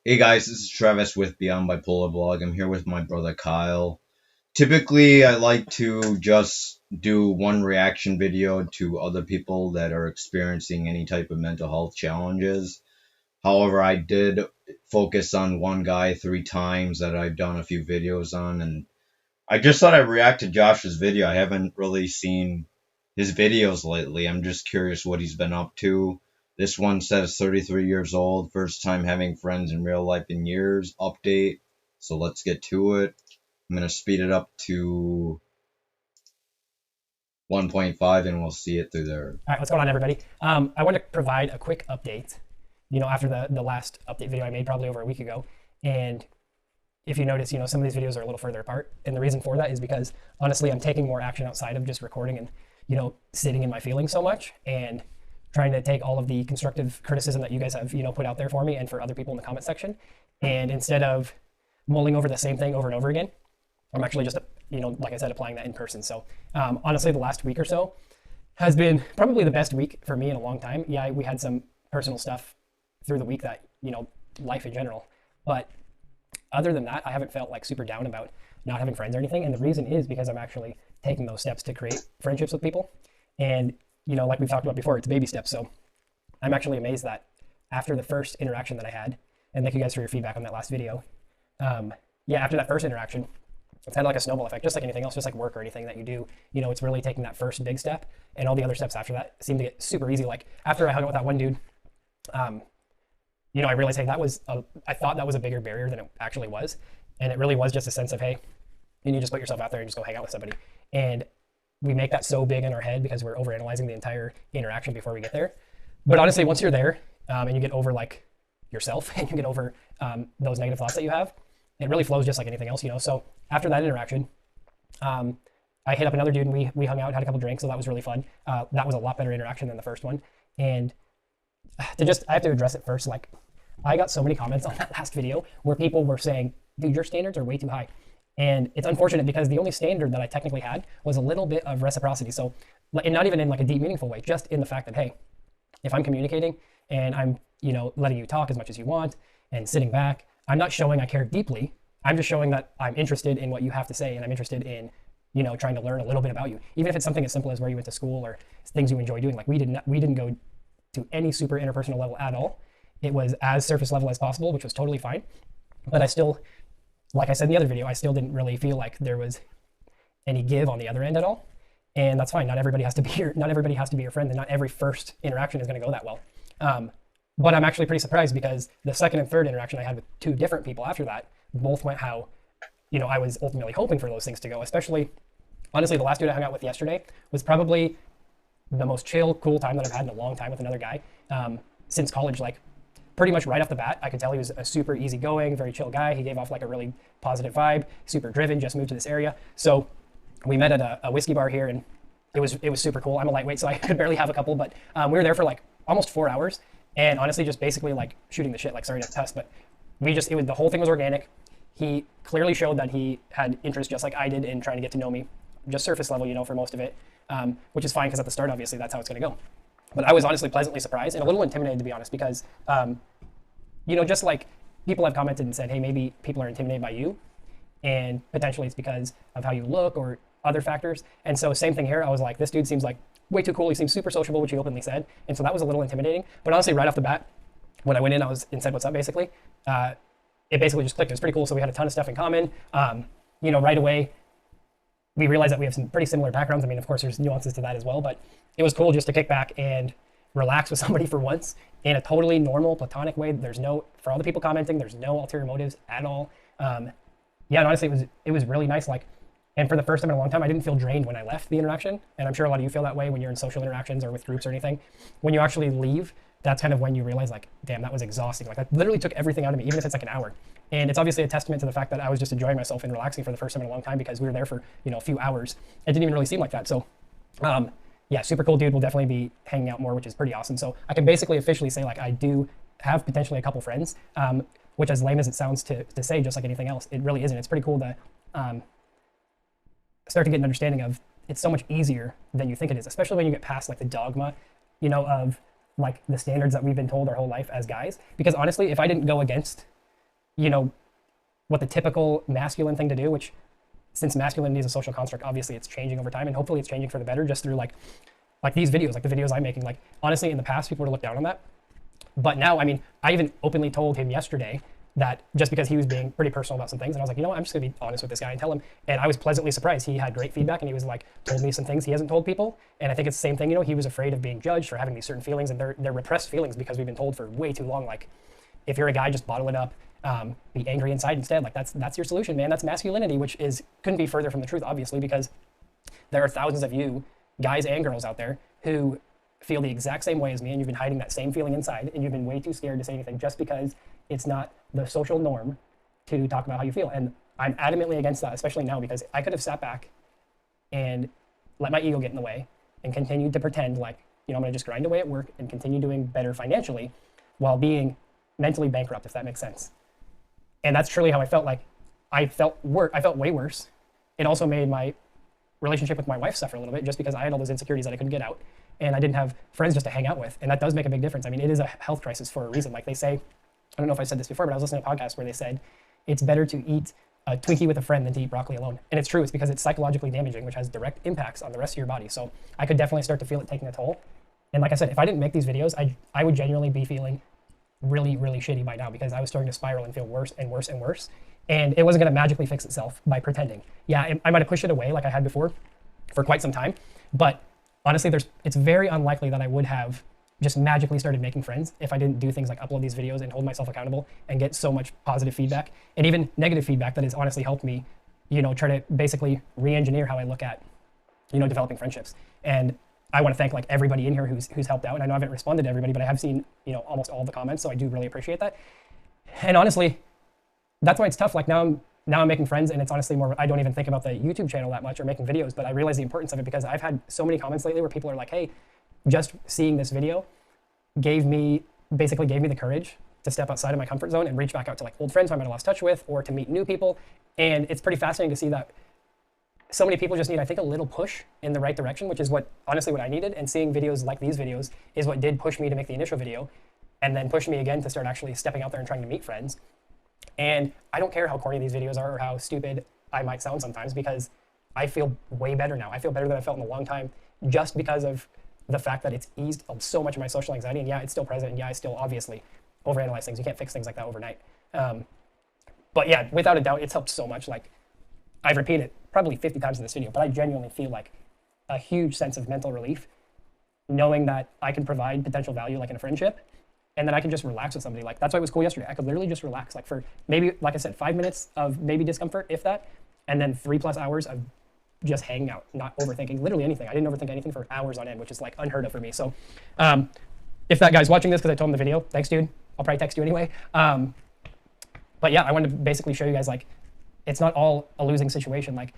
Hey guys, this is Travis with Beyond Bipolar Blog. I'm here with my brother Kyle. Typically, I like to just do one reaction video to other people that are experiencing any type of mental health challenges. However, I did focus on one guy 3 times that I've done a few videos on, and I just thought I'd react to Josh's video. I haven't really seen his videos lately. I'm just curious what he's been up to. This one says 33 years old, first time having friends in real life in years, update. So let's get to it. I'm going to speed it up to 1.5 and we'll see it through there. All right, what's going on, everybody? I want to provide a quick update, after the last update video I made probably over a week ago. And if you notice, some of these videos are a little further apart. And the reason for that is because, honestly, I'm taking more action outside of just recording and, sitting in my feelings so much and trying to take all of the constructive criticism that you guys have, put out there for me and for other people in the comment section. And instead of mulling over the same thing over and over again, I'm actually just, like I said, applying that in person. So honestly, the last week or so has been probably the best week for me in a long time. Yeah, we had some personal stuff through the week that, life in general. But other than that, I haven't felt like super down about not having friends or anything. And the reason is because I'm actually taking those steps to create friendships with people. And, like we've talked about before, it's baby steps. So I'm actually amazed that after the first interaction that I had, and thank you guys for your feedback on that last video. After that first interaction, it's kind of like a snowball effect, just like anything else, just like work or anything that you do. It's really taking that first big step, and all the other steps after that seem to get super easy. Like after I hung out with that one dude, I realized, hey, I thought that was a bigger barrier than it actually was. And it really was just a sense of, hey, you just put yourself out there and just go hang out with somebody. And we make that so big in our head because we're overanalyzing the entire interaction before we get there. But honestly, once you're there and you get over like yourself and you get over those negative thoughts that you have, it really flows just like anything else, So after that interaction, I hit up another dude and we hung out, had a couple drinks. So that was really fun. That was a lot better interaction than the first one. And I have to address it first. Like, I got so many comments on that last video where people were saying, dude, your standards are way too high. And it's unfortunate because the only standard that I technically had was a little bit of reciprocity. So, and not even in like a deep, meaningful way, just in the fact that, hey, if I'm communicating and I'm, letting you talk as much as you want and sitting back, I'm not showing I care deeply. I'm just showing that I'm interested in what you have to say and I'm interested in, trying to learn a little bit about you. Even if it's something as simple as where you went to school or things you enjoy doing. Like we didn't go to any super interpersonal level at all. It was as surface level as possible, which was totally fine. But I still, like I said in the other video, I still didn't really feel like there was any give on the other end at all. And that's fine. Not everybody has to be your friend, and not every first interaction is going to go that well. But I'm actually pretty surprised because the second and third interaction I had with two different people after that both went how, I was ultimately hoping for those things to go. Especially, honestly, the last dude I hung out with yesterday was probably the most chill, cool time that I've had in a long time with another guy since college. Like, pretty much right off the bat, I could tell he was a super easygoing, very chill guy. He gave off like a really positive vibe, super driven, just moved to this area. So we met at a whiskey bar here and it was super cool. I'm a lightweight, so I could barely have a couple, but we were there for like almost 4 hours and honestly just basically like shooting the shit, like sorry to cuss, but the whole thing was organic. He clearly showed that he had interest just like I did in trying to get to know me, just surface level, for most of it, which is fine because at the start, obviously, that's how it's going to go. But I was honestly pleasantly surprised and a little intimidated, to be honest, because, just like people have commented and said, hey, maybe people are intimidated by you and potentially it's because of how you look or other factors. And so same thing here. I was like, this dude seems like way too cool. He seems super sociable, which he openly said. And so that was a little intimidating. But honestly, right off the bat, when I went in, and said, what's up, basically, it basically just clicked. It was pretty cool. So we had a ton of stuff in common. Right away, we realized that we have some pretty similar backgrounds. I mean, of course, there's nuances to that as well, but it was cool just to kick back and relax with somebody for once in a totally normal, platonic way. For all the people commenting, there's no ulterior motives at all. And honestly, it was really nice. Like, and for the first time in a long time, I didn't feel drained when I left the interaction. And I'm sure a lot of you feel that way when you're in social interactions or with groups or anything. When you actually leave, that's kind of when you realize, like, damn, that was exhausting. Like, that literally took everything out of me, even if it's like an hour. And it's obviously a testament to the fact that I was just enjoying myself and relaxing for the first time in a long time because we were there for, a few hours. It didn't even really seem like that. So, super cool dude. We'll definitely be hanging out more, which is pretty awesome. So I can basically officially say, like, I do have potentially a couple friends, which, as lame as it sounds to say, just like anything else, it really isn't. It's pretty cool to start to get an understanding of it's so much easier than you think it is, especially when you get past like the dogma, of like the standards that we've been told our whole life as guys. Because honestly, if I didn't go against you know, what the typical masculine thing to do, which since masculinity is a social construct, obviously it's changing over time, and hopefully it's changing for the better just through like these videos, like the videos I'm making. Like honestly, in the past, people would have looked down on that, but now, I mean, I even openly told him yesterday that just because he was being pretty personal about some things, and I was like, you know what, I'm just gonna be honest with this guy and tell him. And I was pleasantly surprised. He had great feedback, and he was like, told me some things he hasn't told people. And I think it's the same thing. You know, he was afraid of being judged for having these certain feelings, and they're repressed feelings because we've been told for way too long, like, if you're a guy, just bottle it up, be angry inside instead. Like that's your solution, man. That's masculinity, which is couldn't be further from the truth, obviously, because there are thousands of you, guys and girls out there, who feel the exact same way as me, and you've been hiding that same feeling inside, and you've been way too scared to say anything just because it's not the social norm to talk about how you feel. And I'm adamantly against that, especially now, because I could have sat back and let my ego get in the way and continued to pretend like, you know, I'm going to just grind away at work and continue doing better financially while being mentally bankrupt, if that makes sense. And that's truly how I felt. Like I felt way worse. It also made my relationship with my wife suffer a little bit just because I had all those insecurities that I couldn't get out, and I didn't have friends just to hang out with. And that does make a big difference. I mean, it is a health crisis for a reason. Like they say, I don't know if I said this before, but I was listening to a podcast where they said it's better to eat a Twinkie with a friend than to eat broccoli alone. And it's true. It's because it's psychologically damaging, which has direct impacts on the rest of your body. So I could definitely start to feel it taking a toll. And like I said, if I didn't make these videos, I would genuinely be feeling really, really shitty by now, because I was starting to spiral and feel worse and worse and worse. And it wasn't going to magically fix itself by pretending. Yeah, I might have pushed it away like I had before for quite some time. But honestly, it's very unlikely that I would have just magically started making friends if I didn't do things like upload these videos and hold myself accountable and get so much positive feedback and even negative feedback that has honestly helped me, you know, try to basically re-engineer how I look at, you know, developing friendships. And I want to thank like everybody in here who's helped out. And I know I haven't responded to everybody, but I have seen, you know, almost all the comments. So I do really appreciate that. And honestly, that's why it's tough. Like now I'm making friends, and it's honestly more, I don't even think about the YouTube channel that much or making videos, but I realize the importance of it because I've had so many comments lately where people are like, hey, just seeing this video basically gave me the courage to step outside of my comfort zone and reach back out to like old friends who I might have lost touch with, or to meet new people. And it's pretty fascinating to see that so many people just need, I think, a little push in the right direction, which is honestly what I needed. And seeing videos like these videos is what did push me to make the initial video, and then push me again to start actually stepping out there and trying to meet friends. And I don't care how corny these videos are or how stupid I might sound sometimes, because I feel way better now. I feel better than I felt in a long time, just because of the fact that it's eased so much of my social anxiety. And yeah, it's still present. And yeah, I still obviously overanalyze things. You can't fix things like that overnight. But yeah, without a doubt, it's helped so much. Like I've repeated it probably 50 times in this video, but I genuinely feel like a huge sense of mental relief knowing that I can provide potential value like in a friendship, and then I can just relax with somebody. Like that's why it was cool yesterday. I could literally just relax, like for maybe, like I said, 5 minutes of maybe discomfort, if that, and then 3+ hours of just hanging out, not overthinking literally anything. I didn't overthink anything for hours on end, which is like unheard of for me. So if that guy's watching this because I told him the video, thanks, dude. I'll probably text you anyway. But yeah, I wanted to basically show you guys, like, it's not all a losing situation. Like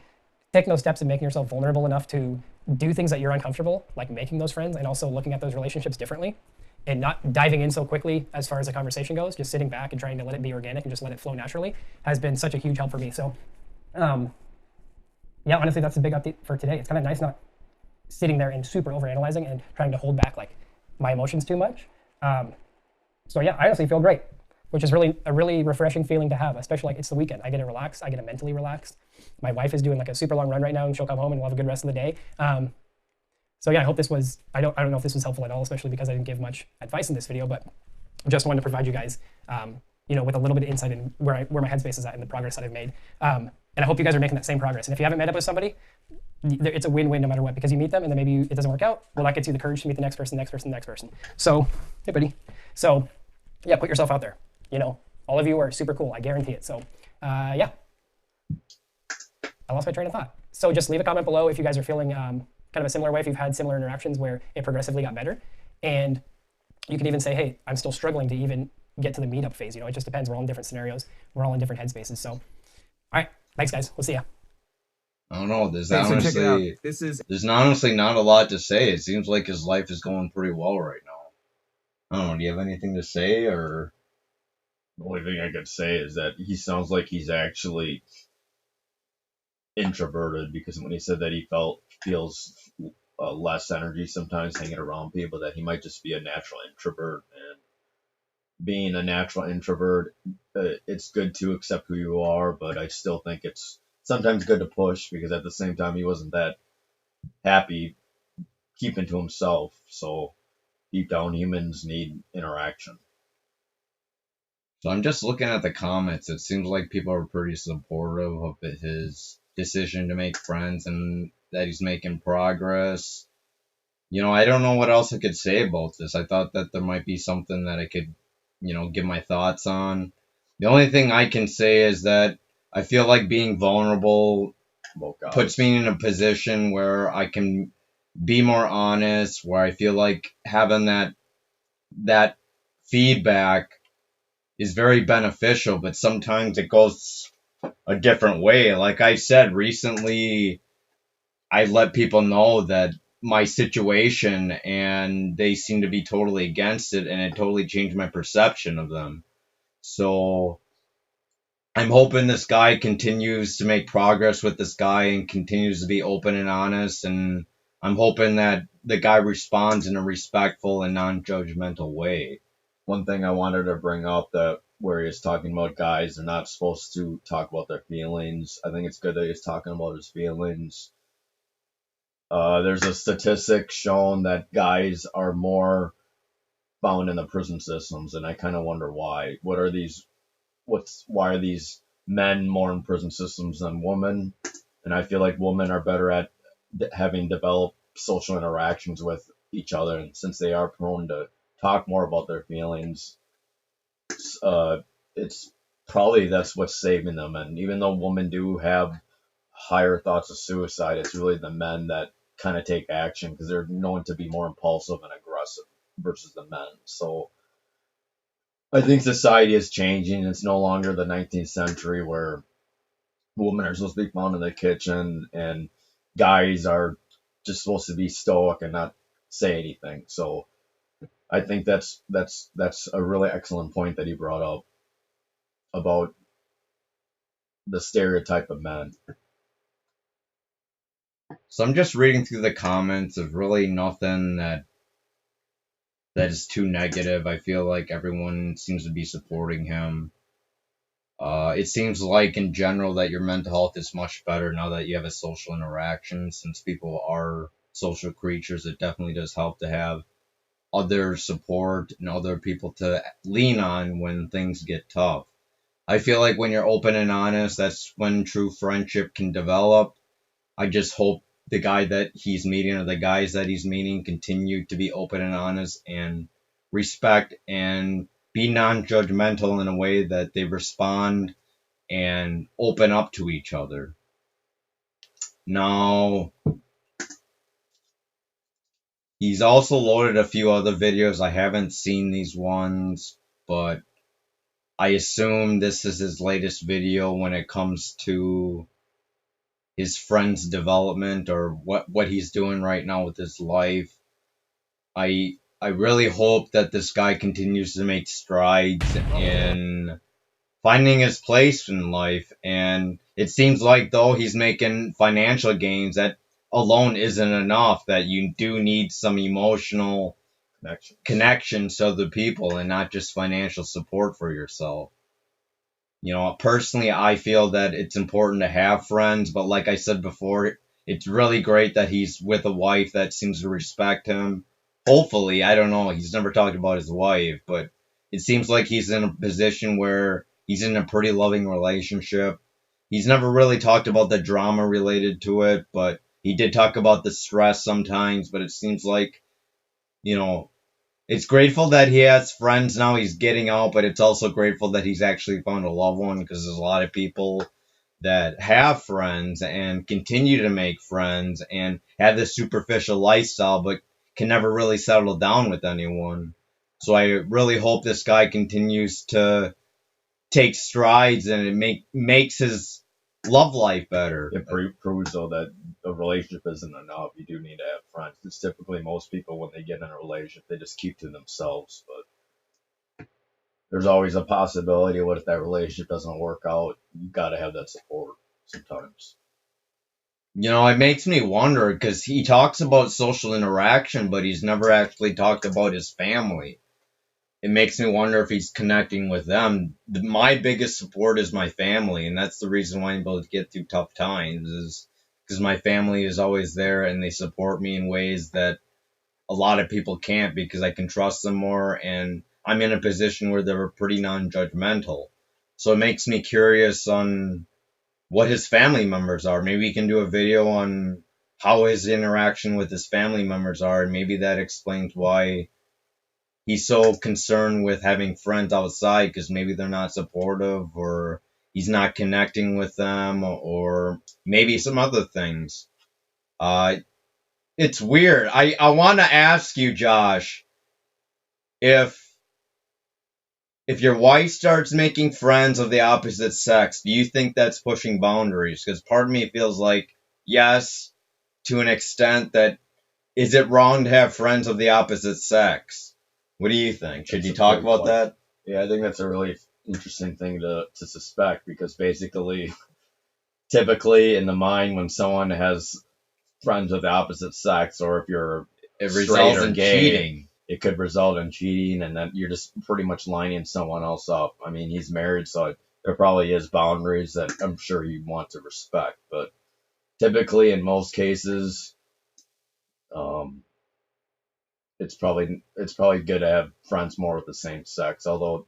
taking those steps and making yourself vulnerable enough to do things that you're uncomfortable, like making those friends, and also looking at those relationships differently, and not diving in so quickly as far as the conversation goes, just sitting back and trying to let it be organic and just let it flow naturally, has been such a huge help for me. So yeah, honestly, that's a big update for today. It's kind of nice not sitting there and super overanalyzing and trying to hold back like my emotions too much. So yeah, I honestly feel great, which is really a really refreshing feeling to have, especially like it's the weekend. I get to relax. I get to mentally relaxed. My wife is doing like a super long run right now, and she'll come home and we'll have a good rest of the day. So yeah, I hope this was, I don't know if this was helpful at all, especially because I didn't give much advice in this video, but just wanted to provide you guys, you know, with a little bit of insight in where my headspace is at and the progress that I've made. And I hope you guys are making that same progress. And if you haven't met up with somebody, it's a win-win no matter what, because you meet them and then maybe it doesn't work out. Well, that gets you the courage to meet the next person, next person, next person. So, hey buddy. So yeah, put yourself out there. You know, all of you are super cool. I guarantee it. So yeah, I lost my train of thought. So just leave a comment below if you guys are feeling kind of a similar way, if you've had similar interactions where it progressively got better. And you can even say, hey, I'm still struggling to even get to the meetup phase. You know, it just depends. We're all in different scenarios. We're all in different headspaces. So, all right. Thanks, guys. We'll see ya. I don't know. There's Hey, so check it out. honestly, This is there's honestly not a lot to say. It seems like his life is going pretty well right now. I don't know. Do you have anything to say, or? The only thing I could say is that he sounds like he's actually introverted, because when he said that he feels less energy sometimes hanging around people, that he might just be a natural introvert. And being a natural introvert, it's good to accept who you are, but I still think it's sometimes good to push because at the same time he wasn't that happy keeping to himself. So deep down, humans need interaction. So I'm just looking at the comments. It seems like people are pretty supportive of his decision to make friends and that he's making progress. I don't know what else I could say about this. I thought that there might be something that I could, give my thoughts on. The only thing I can say is that I feel like being vulnerable puts me in a position where I can be more honest, where I feel like having that feedback is very beneficial, but sometimes it goes a different way. Like I said recently, I let people know that my situation and they seem to be totally against it, and it totally changed my perception of them. So I'm hoping this guy continues to make progress with this guy and continues to be open and honest, and I'm hoping that the guy responds in a respectful and non-judgmental way. One thing I wanted to bring up, that where he's talking about guys, they're not supposed to talk about their feelings. I think it's good that he's talking about his feelings. There's a statistic shown that guys are more found in the prison systems, and I kind of wonder why. Why are these men more in prison systems than women? And I feel like women are better at having developed social interactions with each other, and since they are prone to talk more about their feelings, it's probably that's what's saving them. And even though women do have higher thoughts of suicide, it's really the men that kind of take action because they're known to be more impulsive and aggressive versus the men. So I think society is changing. It's no longer the 19th century where women are supposed to be found in the kitchen and guys are just supposed to be stoic and not say anything. So I think that's a really excellent point that he brought up about the stereotype of men. So I'm just reading through the comments of really nothing that is too negative. I feel like everyone seems to be supporting him. It seems like in general that your mental health is much better now that you have a social interaction. Since people are social creatures, it definitely does help to have other support and other people to lean on when things get tough. I feel like when you're open and honest, that's when true friendship can develop. I just hope the guy that he's meeting or the guys that he's meeting continue to be open and honest and respect and be non-judgmental in a way that they respond and open up to each other. Now, he's also loaded a few other videos. I haven't seen these ones, but I assume this is his latest video when it comes to his friend's development or what he's doing right now with his life. I really hope that this guy continues to make strides in finding his place in life. And it seems like though he's making financial gains, that alone isn't enough, that you do need some emotional connections to other people and not just financial support for yourself. Personally, I feel that it's important to have friends, but like I said before, it's really great that he's with a wife that seems to respect him. Hopefully, I don't know, he's never talked about his wife, but it seems like he's in a position where he's in a pretty loving relationship. He's never really talked about the drama related to it, but he did talk about the stress sometimes, but it seems like, you know, it's grateful that he has friends now. He's getting out, but it's also grateful that he's actually found a loved one because there's a lot of people that have friends and continue to make friends and have this superficial lifestyle, but can never really settle down with anyone. So I really hope this guy continues to take strides and makes his love life better. It proves though that a relationship isn't enough. You do need to have friends. Because typically most people, when they get in a relationship, they just keep to themselves. But there's always a possibility. What if that relationship doesn't work out? You got to have that support sometimes. It makes me wonder because he talks about social interaction, but he's never actually talked about his family. it makes me wonder if he's connecting with them. My biggest support is my family, and that's the reason why I'm able to get through tough times, is because my family is always there and they support me in ways that a lot of people can't, because I can trust them more, and I'm in a position where they're pretty non-judgmental. So it makes me curious on what his family members are. Maybe we can do a video on how his interaction with his family members are, and maybe that explains why he's so concerned with having friends outside, because maybe they're not supportive, or he's not connecting with them, or maybe some other things. Uh, it's weird. I want to ask you, Josh, if your wife starts making friends of the opposite sex, do you think that's pushing boundaries? Because part of me feels like yes, to an extent. That is it wrong to have friends of the opposite sex? What do you think? Should you talk about that? Yeah, I think that's a really interesting thing to suspect, because basically, typically in the mind, when someone has friends of the opposite sex, or if you're It straight results or in gay, cheating. it could result in cheating, and then you're just pretty much lining someone else up. I mean, he's married, so there probably is boundaries that I'm sure he wants to respect, but typically in most cases, um, it's probably good to have friends more with the same sex. Although,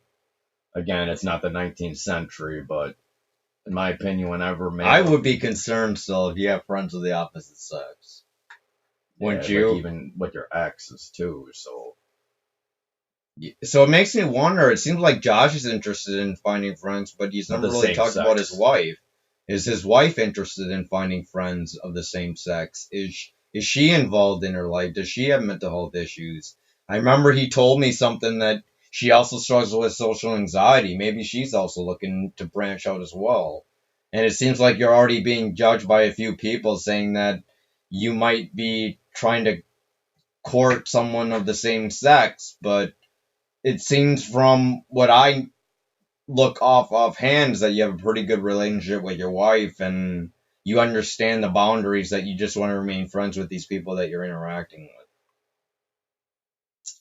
again, it's not the 19th century, but in my opinion, whenever male, I would be concerned still if you have friends of the opposite sex. Wouldn't you? like even with your exes too. So it makes me wonder. It seems like Josh is interested in finding friends, but he's Of never the really same talked about his sex. wife. Is his wife interested in finding friends of the same sex? Is she involved in her life? Does she have mental health issues? I remember he told me something that she also struggles with social anxiety. Maybe she's also looking to branch out as well. And it seems like you're already being judged by a few people saying that you might be trying to court someone of the same sex, but it seems from what I look offhand is that you have a pretty good relationship with your wife, and you understand the boundaries, that you just want to remain friends with these people that you're interacting with.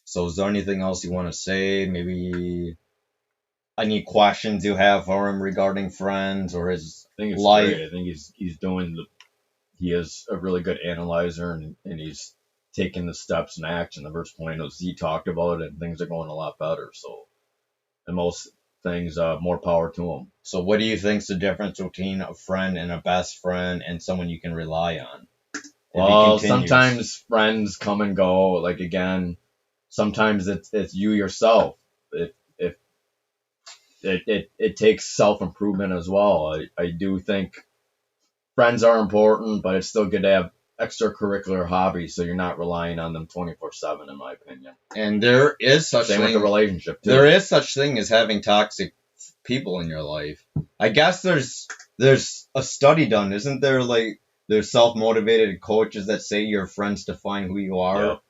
So is there anything else you want to say? Maybe any questions you have for him regarding friends or his I think it's life? great. I think he is a really good analyzer, and he's taking the steps in action. The first point was he talked about it, and things are going a lot better. So, and most things, more power to him. So what do you think's the difference between a friend and a best friend and someone you can rely on? Well, sometimes friends come and go. Like, again, sometimes it's you yourself. If it takes self improvement as well. I do think friends are important, but it's still good to have extracurricular hobbies, so you're not relying on them 24/7, in my opinion. And there is such Same with the relationship too. There is such thing as having toxic people in your life. I guess there's a study done, isn't there? Like, there's self-motivated coaches that say your friends define who you are. Yep.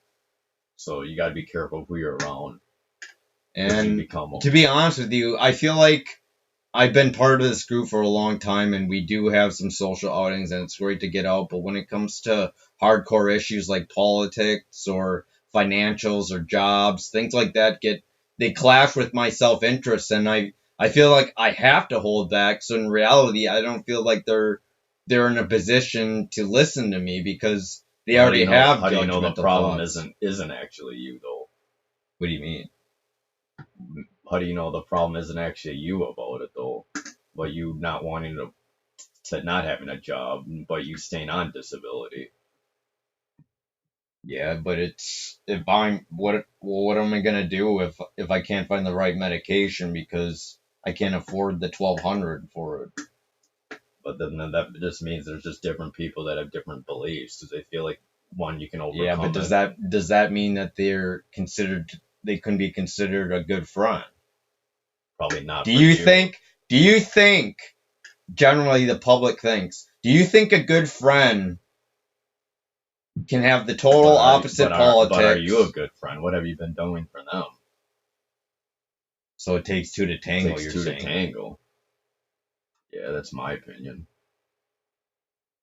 So you got to be careful who you're around. And to be honest with you, I feel like I've been part of this group for a long time, and we do have some social outings, and it's great to get out. But when it comes to hardcore issues like politics or financials or jobs, things like that they clash with my self-interest, and I feel like I have to hold back. So in reality, I don't feel like they're in a position to listen to me, because they already have. How do you know the judgmental problem thoughts. isn't actually you though? What do you mean? How do you know the problem isn't actually you about it though? But you not wanting to not having a job, but you staying on disability. Yeah, but it's if I'm what am I gonna do if I can't find the right medication because I can't afford the $1,200 for it? But then that just means there's just different people that have different beliefs, because they feel like one you can overcome. Yeah, but does that mean that they can be considered a good friend? Probably not. Do you think generally the public thinks? Do you think a good friend can have the total opposite politics? But are you a good friend? What have you been doing for them? So it takes two to tango. It takes two to tango. Yeah, that's my opinion.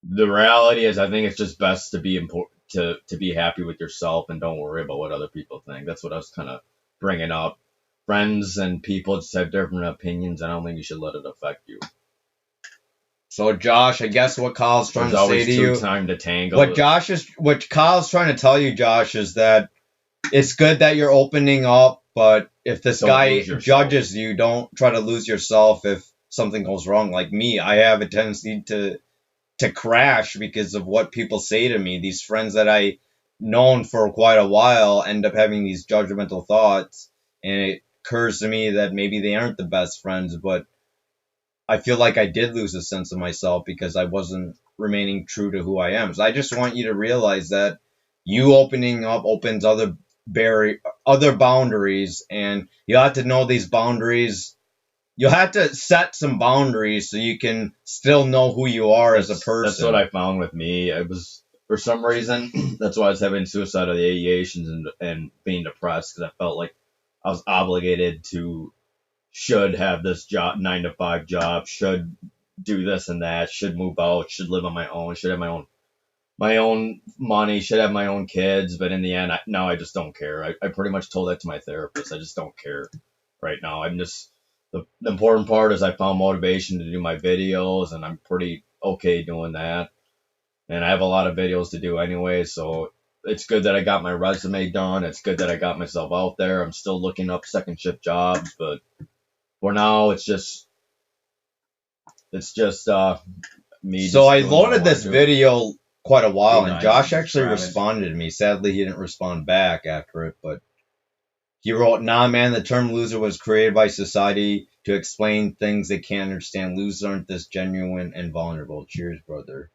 The reality is, I think it's just best to be to be happy with yourself and don't worry about what other people think. That's what I was kind of bringing up. friends and people just have different opinions. I don't think you should let it affect you. So Josh, I guess what Kyle's trying There's to say always to two you, time to tangle. what Kyle's trying to tell you, Josh, is that it's good that you're opening up, but if this Don't guy lose yourself. judges you, don't try to lose yourself if something goes wrong. Like me, I have a tendency to crash because of what people say to me. These friends that I known for quite a while end up having these judgmental thoughts, and it occurs to me that maybe they aren't the best friends, but I feel like I did lose a sense of myself because I wasn't remaining true to who I am. So I just want you to realize that you opening up opens other boundaries, and you have to know these boundaries. You have to set some boundaries so you can still know who you are as a person. That's what I found with me. I was, for some reason, that's why I was having suicidal ideations and being depressed, because I felt like I was obligated to, should have this job, 9 to 5 job, should do this and that, should move out, should live on my own, should have my own money, should have my own kids. But in the end, now I just don't care. I pretty much told that to my therapist. I just don't care right now. I'm just, the important part is I found motivation to do my videos, and I'm pretty okay doing that. And I have a lot of videos to do anyway, so it's good that I got my resume done. It's good that I got myself out there. I'm still looking up second shift jobs, but for now, it's just me. So I just doing what loaded this want to. video quite a while, Be and nice, Josh actually Travis. responded to me. Sadly, he didn't respond back after it, but he wrote, "Nah, man, the term loser was created by society to explain things they can't understand. Losers aren't this genuine and vulnerable. Cheers, brother."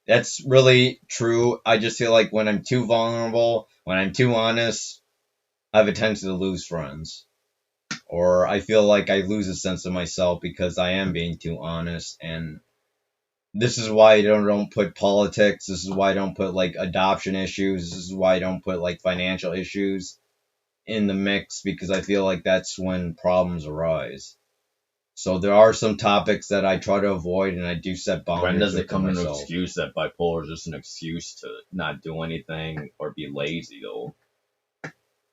That's really true. I just feel like when I'm too vulnerable, when I'm too honest, I have a tendency to lose friends. Or I feel like I lose a sense of myself because I am being too honest. And this is why I don't put politics. This is why I don't put like adoption issues. This is why I don't put like financial issues in the mix, because I feel like that's when problems arise. So there are some topics that I try to avoid, and I do set boundaries. When does it within come an myself. excuse that bipolar is just an excuse to not do anything or be lazy, though?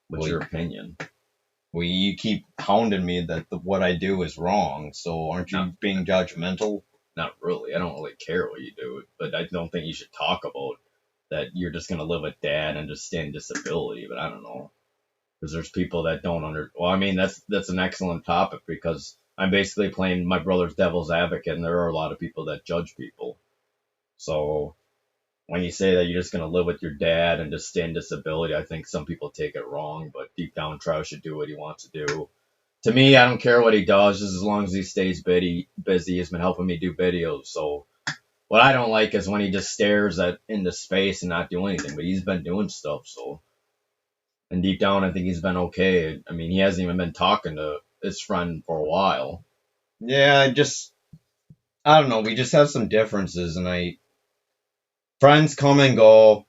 What's your opinion? Well, you keep hounding me that what I do is wrong, so aren't you being judgmental? Not really. I don't really care what you do, but I don't think you should talk about that you're just going to live with dad and just stay in disability, but I don't know. Because there's people that don't well, I mean, that's an excellent topic, because I'm basically playing my brother's devil's advocate, and there are a lot of people that judge people. So when you say that you're just going to live with your dad and just stay in disability, I think some people take it wrong, but deep down, Travis should do what he wants to do. To me, I don't care what he does, just as long as he stays busy. He's been helping me do videos. So what I don't like is when he just stares into space and not do anything, but he's been doing stuff. So, and deep down, I think he's been okay. I mean, he hasn't even been talking to his friend for a while. Yeah, I don't know. We just have some differences, and friends come and go.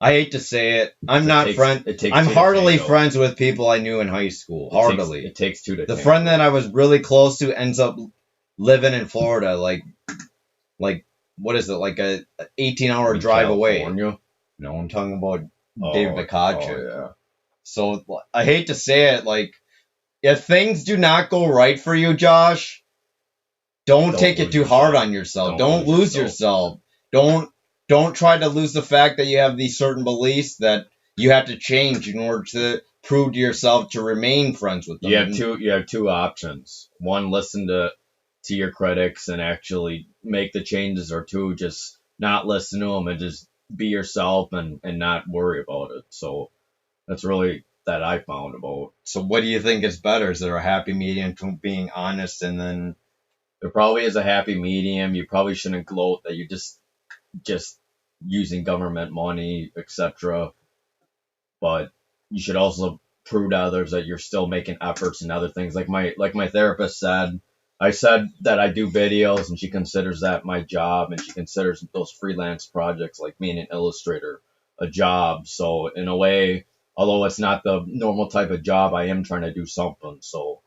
I hate to say it. I'm heartily friends with people I knew in high school. Heartily. It takes two to The friend that I was really close to ends up living in Florida, like what is it, like a 18-hour drive away. No, I'm talking about David Bakacha. Oh, yeah. So I hate to say it, like, if things do not go right for you, Josh, don't take it too hard on yourself. Don't lose yourself. Don't try to lose the fact that you have these certain beliefs that you have to change in order to prove to yourself to remain friends with them. You have two options. One, listen to your critics and actually make the changes, or two, just not listen to them and just be yourself and not worry about it. So that's really that I found about. So what do you think is better? Is there a happy medium between being honest and then... There probably is a happy medium. You probably shouldn't gloat that you just using government money, etc. But you should also prove to others that you're still making efforts and other things. Like my therapist said, I said that I do videos, and she considers that my job, and she considers those freelance projects like being an illustrator a job. So in a way, although it's not the normal type of job, I am trying to do something. So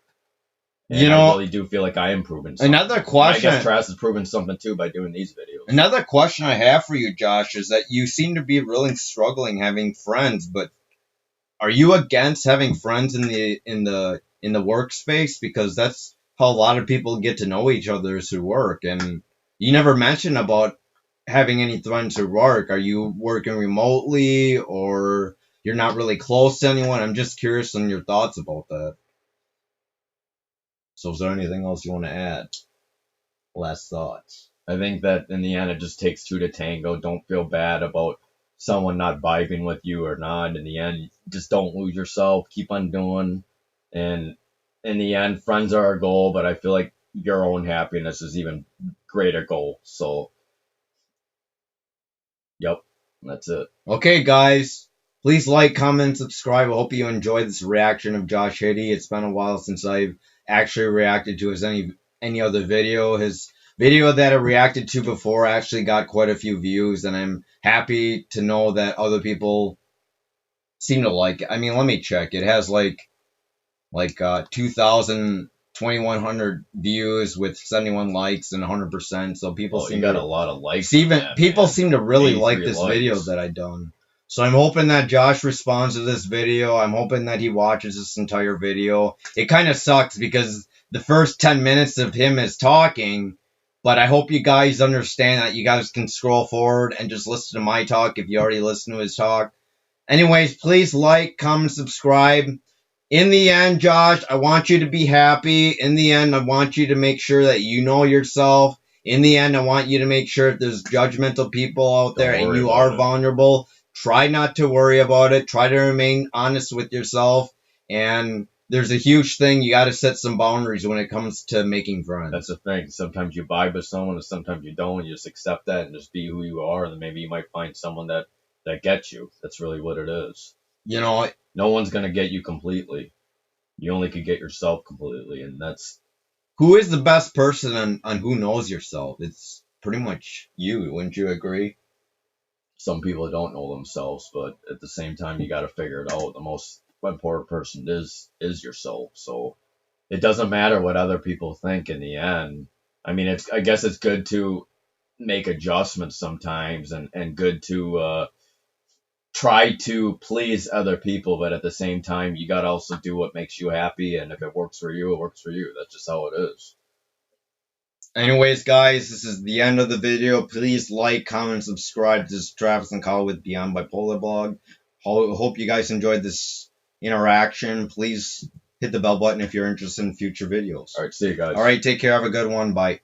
I really do feel like I am proving something. Another question. I guess Travis is proving something too by doing these videos. Another question I have for you, Josh, is that you seem to be really struggling having friends, but are you against having friends in the workspace? Because that's how a lot of people get to know each other is through work. And you never mentioned about having any friends through work. Are you working remotely, or you're not really close to anyone? I'm just curious on your thoughts about that. So is there anything else you want to add? Last thoughts. I think that in the end, it just takes two to tango. Don't feel bad about someone not vibing with you or not. In the end, just don't lose yourself. Keep on doing. And in the end, friends are our goal, but I feel like your own happiness is even greater goal. So, yep, that's it. Okay, guys. Please like, comment, subscribe. I hope you enjoyed this reaction of Josh Hitti. It's been a while since I've actually reacted to his any other video. His video that I reacted to before actually got quite a few views, and I'm happy to know that other people seem to like it. I mean, let me check. It has like 2,000, 2,100 views with 71 likes and 100%. So people seem you got a lot of likes. People seem to really like this likes. video that I done. So I'm hoping that Josh responds to this video. I'm hoping that he watches this entire video. It kind of sucks because the first 10 minutes of him is talking, but I hope you guys understand that you guys can scroll forward and just listen to my talk if you already listened to his talk. Anyways, please like, comment, subscribe. In the end, Josh, I want you to be happy. In the end, I want you to make sure that you know yourself. In the end, I want you to make sure if there's judgmental people out there and you are vulnerable, try not to worry about it. Try to remain honest with yourself. And there's a huge thing. You got to set some boundaries when it comes to making friends. That's the thing. Sometimes you vibe with someone and sometimes you don't. You just accept that and just be who you are. And then maybe you might find someone that gets you. That's really what it is. You know, no one's going to get you completely. You only could get yourself completely. And that's... Who is the best person on who knows yourself? It's pretty much you. Wouldn't you agree? Some people don't know themselves, but at the same time, you got to figure it out. The most important person is yourself. So it doesn't matter what other people think in the end. I mean, I guess it's good to make adjustments sometimes and good to try to please other people, but at the same time, you got to also do what makes you happy. And if it works for you, it works for you. That's just how it is. Anyways, guys, this is the end of the video. Please like, comment, subscribe. This is Travis and Kyle with Beyond Bipolar Blog. Hope you guys enjoyed this interaction. Please hit the bell button if you're interested in future videos. All right, see you guys. All right, take care. Have a good one. Bye.